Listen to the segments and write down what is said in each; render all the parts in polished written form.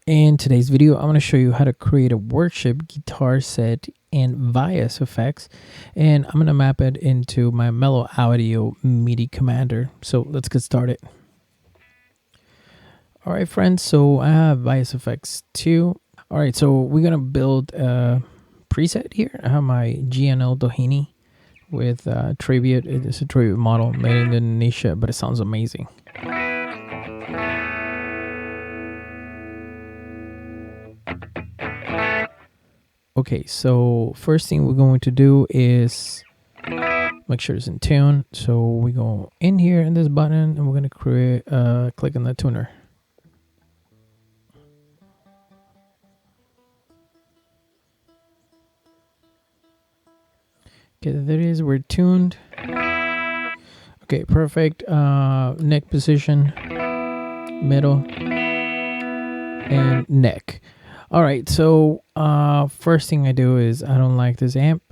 In today's video, I'm going to show you how to create a worship guitar set in Vias effects, and I'm going to map it into my mellow audio Midi Comander. So let's get started. All right, friends, so I have Vias effects 2. All right, so we're going to build a preset here. I have my GNL Doheny with Tribute. It's a Tribute model made in Indonesia, but it sounds amazing. Okay, so first thing we're going to do is make sure it's in tune. So we go in here in this button and we're going to create click on the tuner. Okay, there it is. We're tuned. Okay, perfect. Neck position, middle, and neck. All right, so first thing I do is I don't like this amp.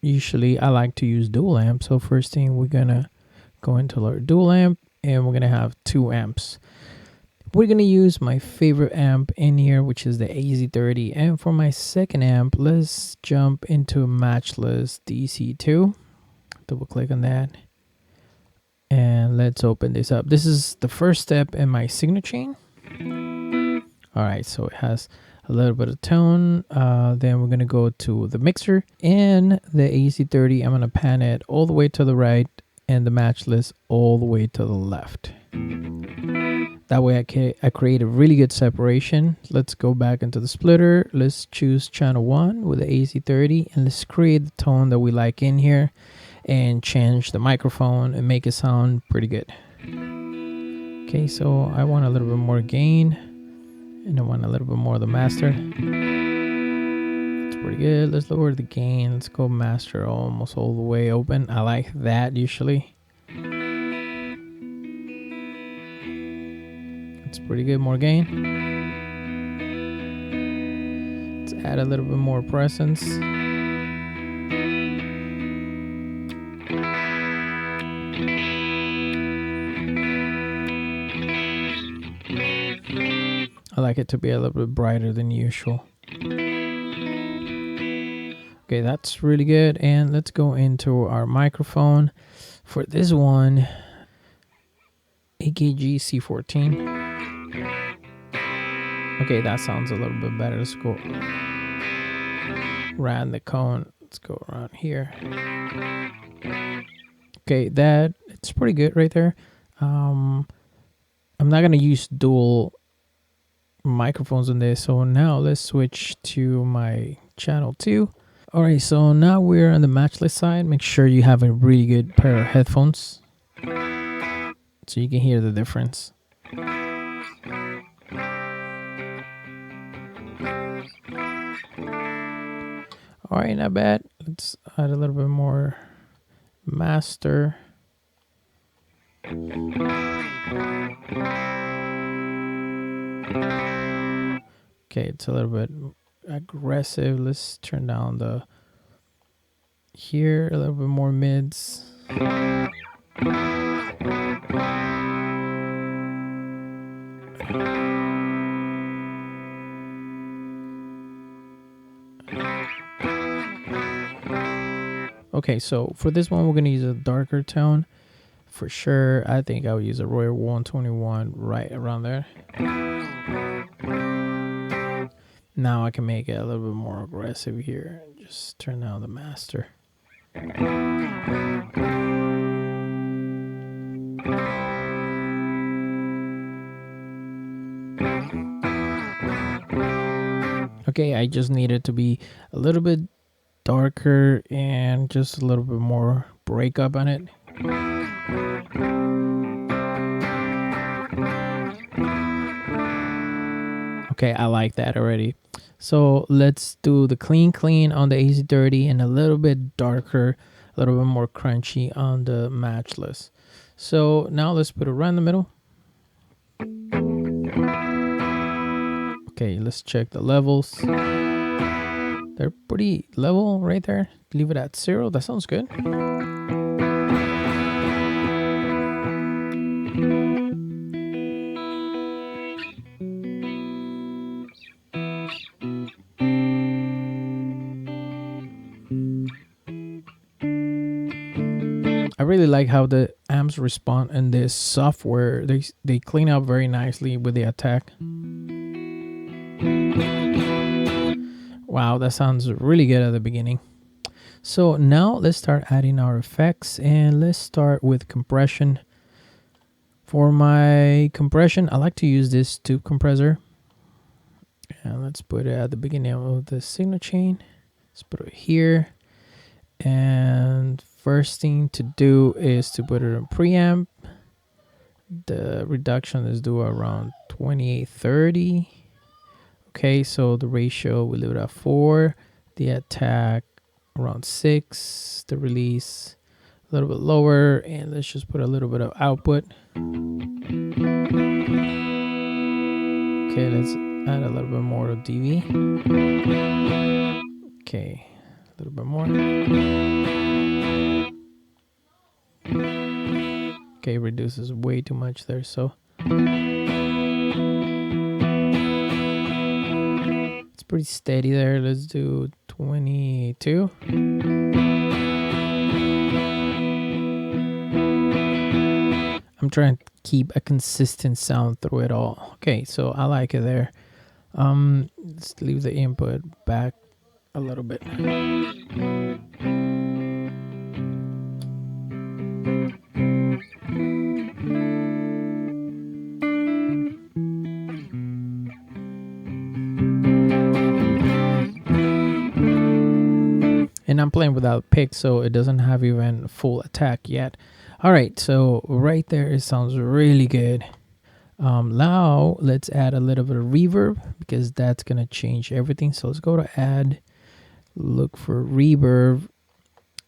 Usually I like to use dual amp. So first thing we're gonna go into our dual amp and we're gonna have 2 amps. We're gonna use my favorite amp in here, which is the AZ30. And for my second amp, let's jump into Matchless DC2. Double click on that. And let's open this up. This is the first step in my signal chain. All right, so it has a little bit of tone. Then we're gonna go to the mixer and the AC30. I'm gonna pan it all the way to the right and the matchless all the way to the left. That way I create a really good separation. Let's go back into the splitter. Let's choose channel 1 with the AC30 and let's create the tone that we like in here and change the microphone and make it sound pretty good. Okay, so I want a little bit more gain. And I want a little bit more of the master. That's pretty good. Let's lower the gain. Let's go master almost all the way open. I like that usually. It's pretty good. More gain. Let's add a little bit more presence. I like it to be a little bit brighter than usual. Okay, that's really good. And let's go into our microphone. For this one, AKG C14. Okay, that sounds a little bit better. Let's go around the cone. Let's go around here. Okay, it's pretty good right there. I'm not gonna use dual microphones in this, so now let's switch to my channel 2. All right, so now we're on the matchless side. Make sure you have a really good pair of headphones so you can hear the difference. All right, not bad. Let's add a little bit more master. Okay, it's a little bit aggressive. Let's turn down the here a little bit more mids. Okay, so for this one, we're gonna use a darker tone for sure. I think I would use a Royal 121 right around there. Now I can make it a little bit more aggressive here. Just turn down the master. Okay, I just need it to be a little bit darker and just a little bit more breakup on it. Okay, I like that already. So let's do the clean on the AC30 and a little bit darker, a little bit more crunchy on the matchless. So now let's put it right in the middle. Okay, let's check the levels. They're pretty level right there. Leave it at 0. That sounds good. really like how the amps respond in this software. They clean up very nicely with the attack. Wow, that sounds really good at the beginning. So now let's start adding our effects, and let's start with compression. For my compression, I like to use this tube compressor. And let's put it at the beginning of the signal chain. Let's put it here. And first thing to do is to put it in preamp. The reduction is due around 2830. Okay, so the ratio we leave it at 4. The attack around 6. The release a little bit lower, and let's just put a little bit of output. Okay, let's add a little bit more of dB. Okay, a little bit more. Okay, reduces way too much there, so it's pretty steady there. Let's do 22. I'm trying to keep a consistent sound through it all. Okay, so I like it there. Let's leave the input back a little bit. And I'm playing without pick, so it doesn't have even full attack yet. All right, so right there, it sounds really good. Now let's add a little bit of reverb, because that's gonna change everything. So let's go to add, look for reverb,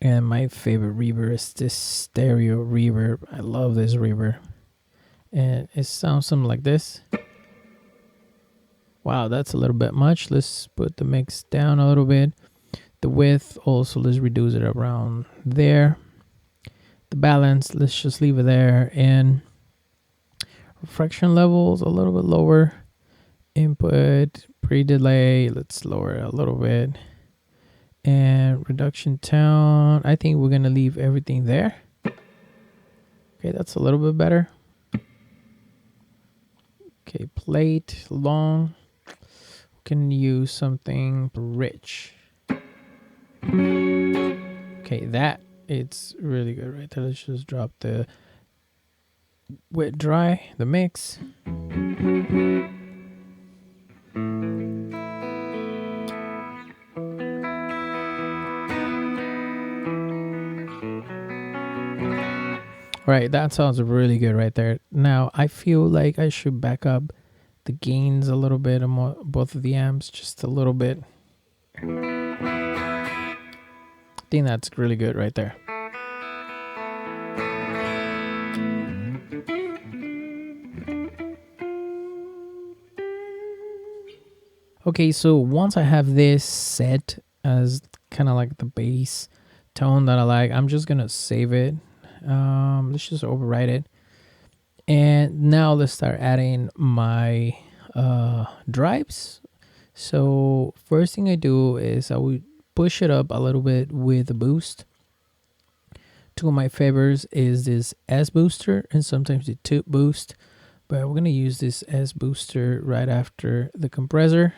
and my favorite reverb is this stereo reverb. I love this reverb, and it sounds something like this. Wow, that's a little bit much. Let's put the mix down a little bit. The width also, let's reduce it around there. The balance, let's just leave it there. And refraction levels a little bit lower. Input pre-delay, let's lower it a little bit. And reduction tone, I think we're gonna leave everything there. Okay, that's a little bit better. Okay, plate long. We can use something rich. Okay, that it's really good right there. Let's just drop the wet dry, the mix. Right, that sounds really good right there. Now I feel like I should back up the gains a little bit on both of the amps, just a little bit. I think that's really good right there. Okay, so once I have this set as kind of like the bass tone that I like, I'm just gonna save it. Let's just overwrite it. And now let's start adding my drives. So first thing I do is I would push it up a little bit with a boost. Two of my favorites is this S booster and sometimes the tube boost, but we're gonna use this S booster right after the compressor.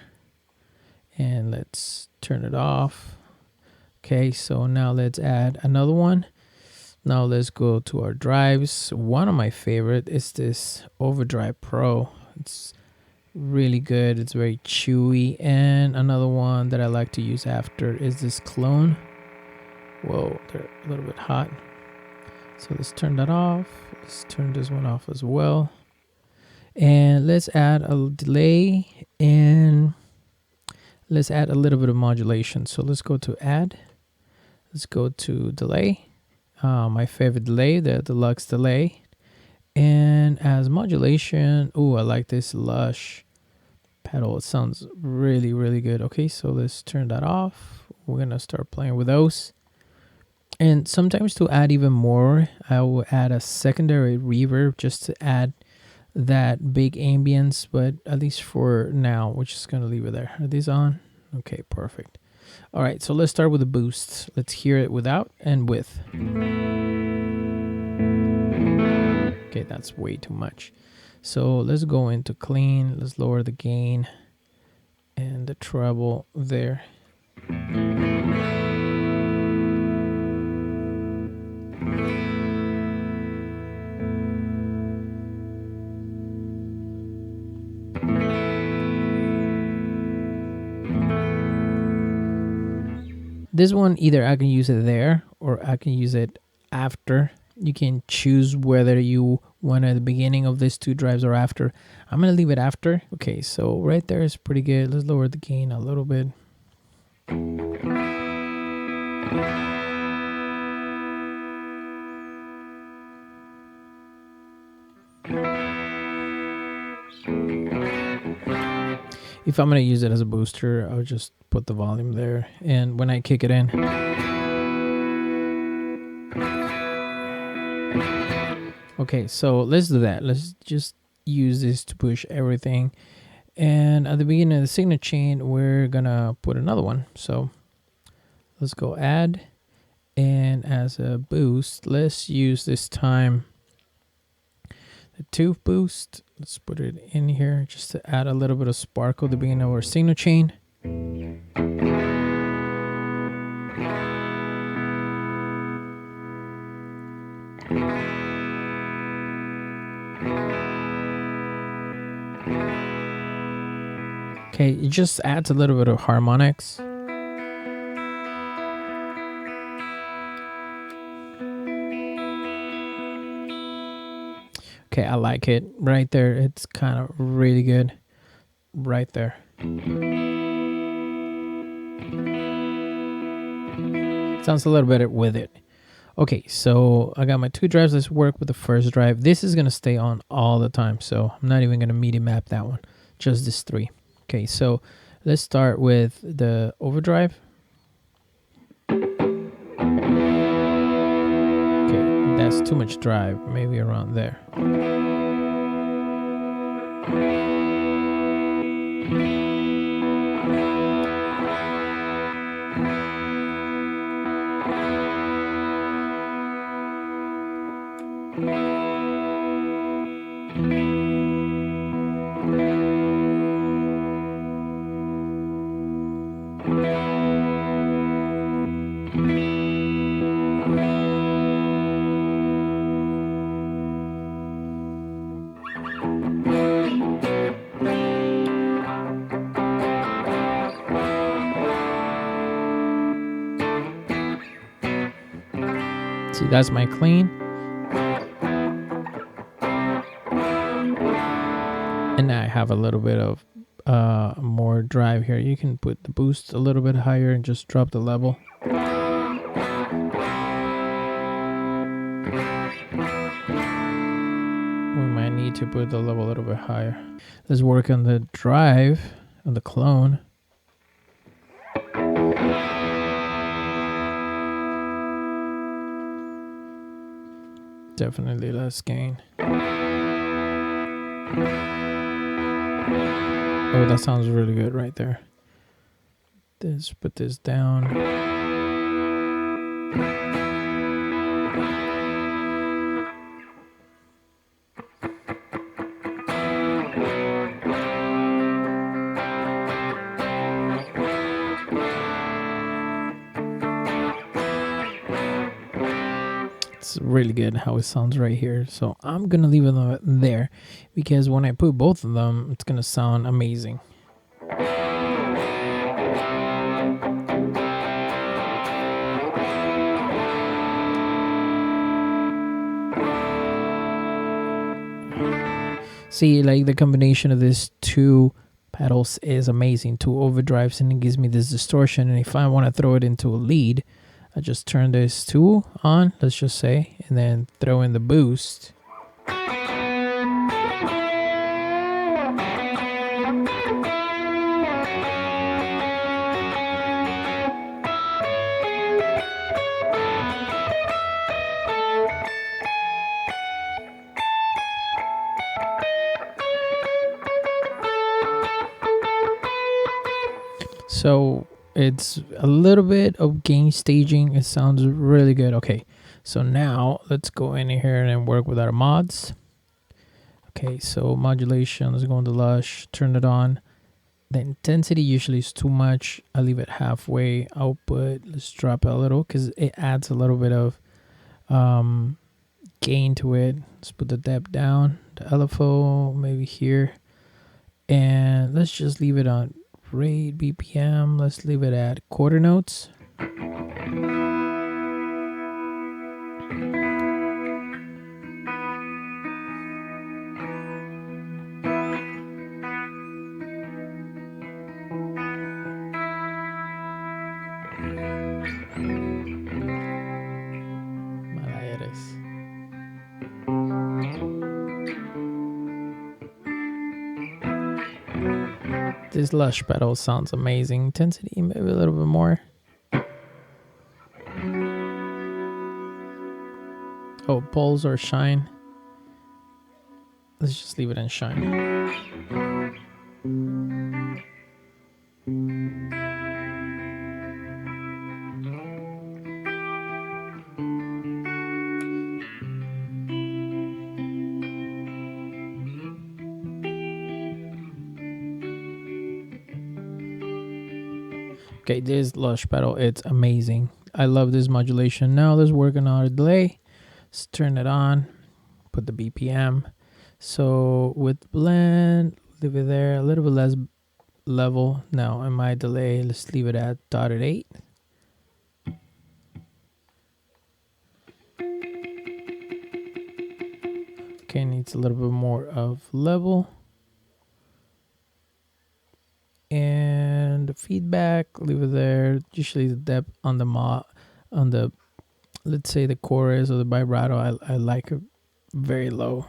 And let's turn it off. Okay, so now let's add another one. Now let's go to our drives. One of my favorite is this Overdrive Pro. It's really good. It's very chewy. And another one that I like to use after is this Clone. Whoa, they're a little bit hot. So let's turn that off. Let's turn this one off as well. And let's add a delay, and let's add a little bit of modulation. So let's go to add. Let's go to delay. My favorite delay, the deluxe delay. And as modulation, oh, I like this lush pedal. It sounds really, really good. Okay, so let's turn that off. We're gonna start playing with those. And sometimes to add even more, I will add a secondary reverb just to add that big ambience, but at least for now, we're just gonna leave it there. Are these on? Okay, perfect. All right, so let's start with the boost. Let's hear it without and with. Okay, that's way too much. So let's go into clean. Let's lower the gain and the treble there. This one, either I can use it there or I can use it after. You can choose whether you want at the beginning of these two drives or after. I'm going to leave it after. Okay, so right there is pretty good. Let's lower the gain a little bit. If I'm going to use it as a booster, I'll just put the volume there. And when I kick it in, okay, so let's do that. Let's just use this to push everything. And at the beginning of the signal chain, we're going to put another one. So let's go add. And as a boost, let's use this time the tooth boost. Let's put it in here just to add a little bit of sparkle at the beginning of our signal chain. Okay, it just adds a little bit of harmonics. Okay, I like it right there. It's kind of really good right there. Sounds a little better with it. Okay, so I got my two drives. Let's work with the first drive. This is going to stay on all the time, so I'm not even going to MIDI map that one. Just this three. Okay, so let's start with the overdrive. That's too much drive, maybe around there. See, that's my clean. And now I have a little bit of more drive here. You can put the boost a little bit higher and just drop the level. We might need to put the level a little bit higher. Let's work on the drive, on the clone. Definitely less gain. Oh, that sounds really good right there. Let's put this down. It's really good how it sounds right here. So I'm gonna leave it there because when I put both of them, it's gonna sound amazing. See, like the combination of these two pedals is amazing. Two overdrives, and it gives me this distortion. And if I want to throw it into a lead, I just turn this two on, let's just say, and then throw in the boost. So it's a little bit of gain staging. It sounds really good. Okay, so now let's go in here and work with our mods. Okay, so modulation, let's go on the lush, turn it on. The intensity usually is too much. I leave it halfway. Output, let's drop it a little because it adds a little bit of gain to it. Let's put the depth down, the LFO maybe here. And let's just leave it on rate BPM. Let's leave it at quarter notes. This lush pedal sounds amazing. Intensity, maybe a little bit more. Oh, pulse or shine. Let's just leave it in shine. Okay, this lush pedal, it's amazing. I love this modulation. Now let's work on our delay. Let's turn it on, put the BPM. So with blend, leave it there, a little bit less level. Now in my delay, let's leave it at .8. Okay, needs a little bit more of level. And the feedback, leave it there. Usually the depth on the let's say the chorus or the vibrato, I like it very low.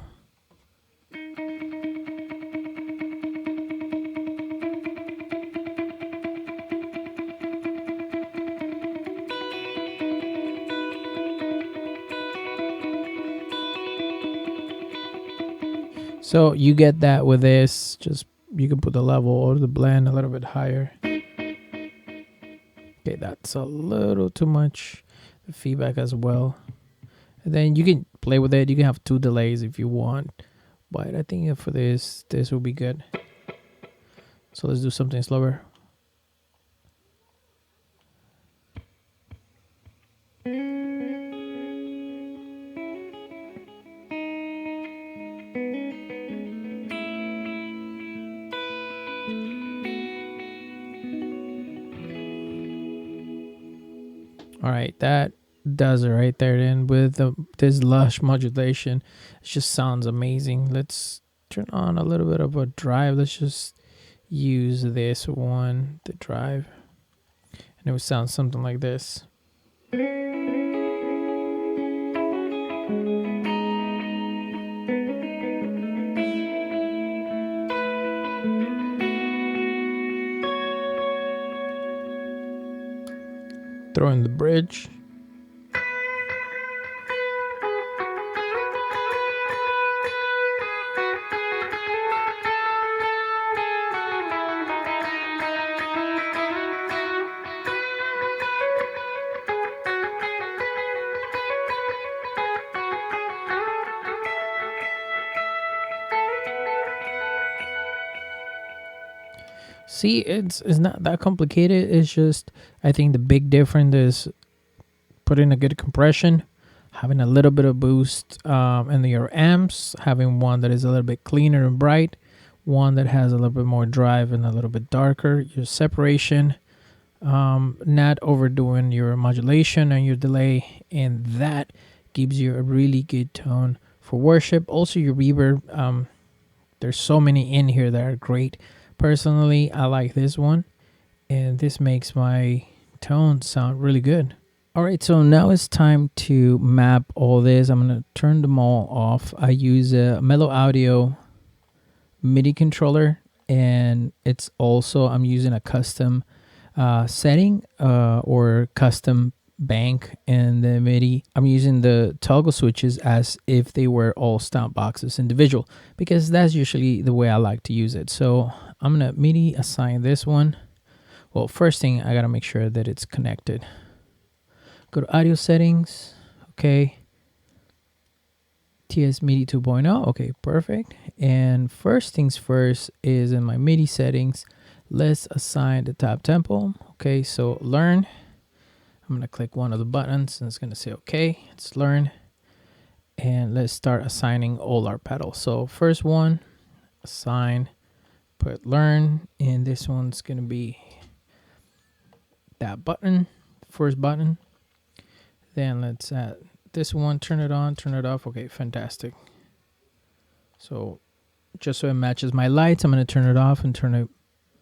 So you get that with this. Just you can put the level or the blend a little bit higher. Okay, that's a little too much. The feedback as well. And then you can play with it. You can have 2 delays if you want. But I think for this will be good. So let's do something slower. All right, that does it right there. Then with this lush modulation, it just sounds amazing. Let's turn on a little bit of a drive. Let's just use this one, the drive, and it would sound something like this. Throw in the bridge. See, it's not that complicated. It's just, I think the big difference is putting a good compression, having a little bit of boost in your amps, having one that is a little bit cleaner and bright, one that has a little bit more drive and a little bit darker, your separation, not overdoing your modulation and your delay, and that gives you a really good tone for worship. Also your reverb, there's so many in here that are great. Personally, I like this one, and this makes my tone sound really good. All right, so now it's time to map all this. I'm gonna turn them all off. I use a Mellow Audio MIDI controller, and it's also, I'm using a custom setting or custom bank in the MIDI. I'm using the toggle switches as if they were all stomp boxes individual, because that's usually the way I like to use it. So I'm gonna MIDI assign this one. Well, first thing, I gotta make sure that it's connected. Go to audio settings. Okay. TS Midi 2.0. Okay, perfect. And first things first is in my Midi settings, let's assign the tap tempo. Okay, so learn. I'm gonna click one of the buttons and it's gonna say okay, it's learn. And let's start assigning all our pedals. So first one, assign, put learn, and this one's gonna be that button, first button. Then let's add this one, turn it on, turn it off. Okay, fantastic. So just so it matches my lights, I'm going to turn it off and turn it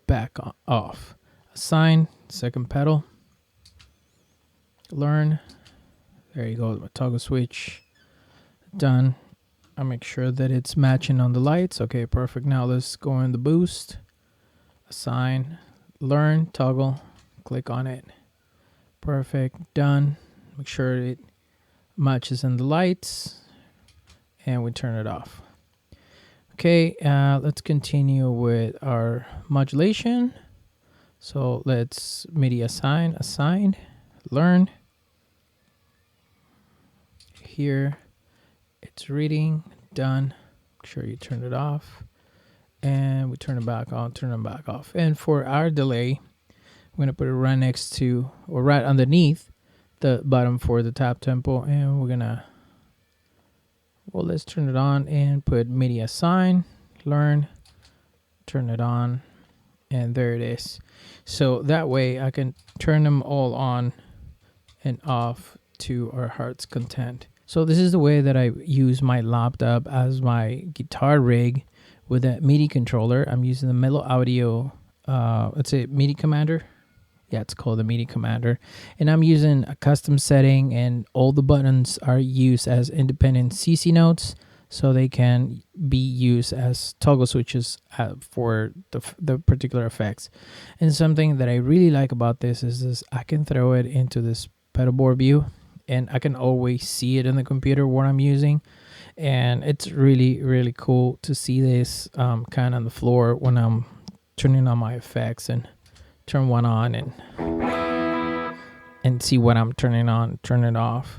back off. Assign, second pedal. Learn. There you go, my toggle switch. Done. I'll make sure that it's matching on the lights. Okay, perfect. Now let's go in the boost. Assign, learn, toggle, click on it. Perfect, done. Make sure it matches in the lights and we turn it off. Okay, let's continue with our modulation. So let's MIDI assign, assigned, learn. Here it's reading, done. Make sure you turn it off and we turn it back on, turn it back off. And for our delay, I'm gonna put it right next to, or right underneath the button for the tap tempo, and we're gonna, well, let's turn it on and put MIDI assign, learn, turn it on, and there it is. So that way I can turn them all on and off to our heart's content. So this is the way that I use my laptop as my guitar rig with a MIDI controller. I'm using the Mellow Audio, let's say MIDI Comander. Yeah, it's called the Midi Comander. And I'm using a custom setting, and all the buttons are used as independent CC notes, so they can be used as toggle switches for the particular effects. And something that I really like about this is I can throw it into this pedal board view, and I can always see it in the computer what I'm using. And it's really, really cool to see this kind of on the floor when I'm turning on my effects, and turn one on and see what I'm turning on, turn it off.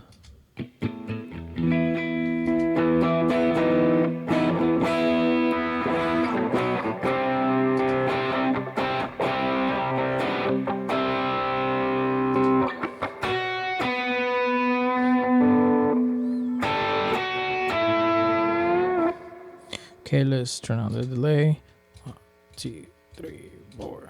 Okay, let's turn on the delay. 1, 2, 3, 4.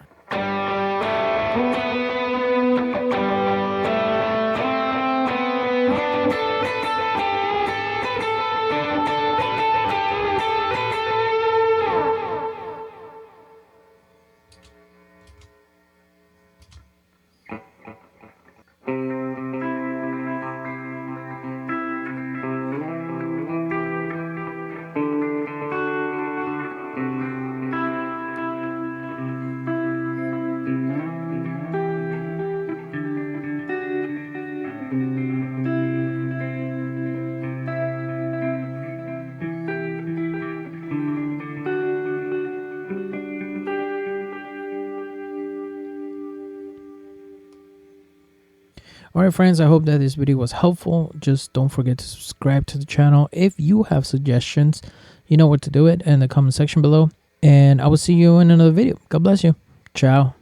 Alright friends, I hope that this video was helpful. Just don't forget to subscribe to the channel. If you have suggestions, you know what to do it in the comment section below. And I will see you in another video. God bless you. Ciao.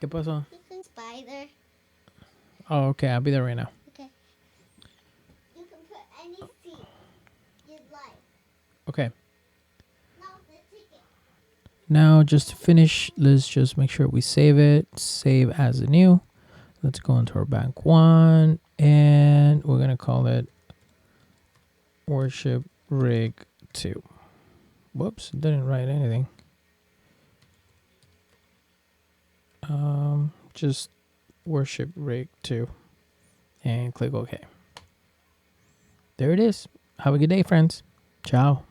¿Qué pasó? Spider. Oh, okay. I'll be there right now. Okay. You can put any seat you'd like. Okay. No, the ticket. Now, just to finish, let's just make sure we save it. Save as a new. Let's go into our bank one, and we're going to call it Worship Rig 2. Whoops, didn't write anything. Just Worship Rig 2 and click OK. There it is. Have a good day, friends. Ciao.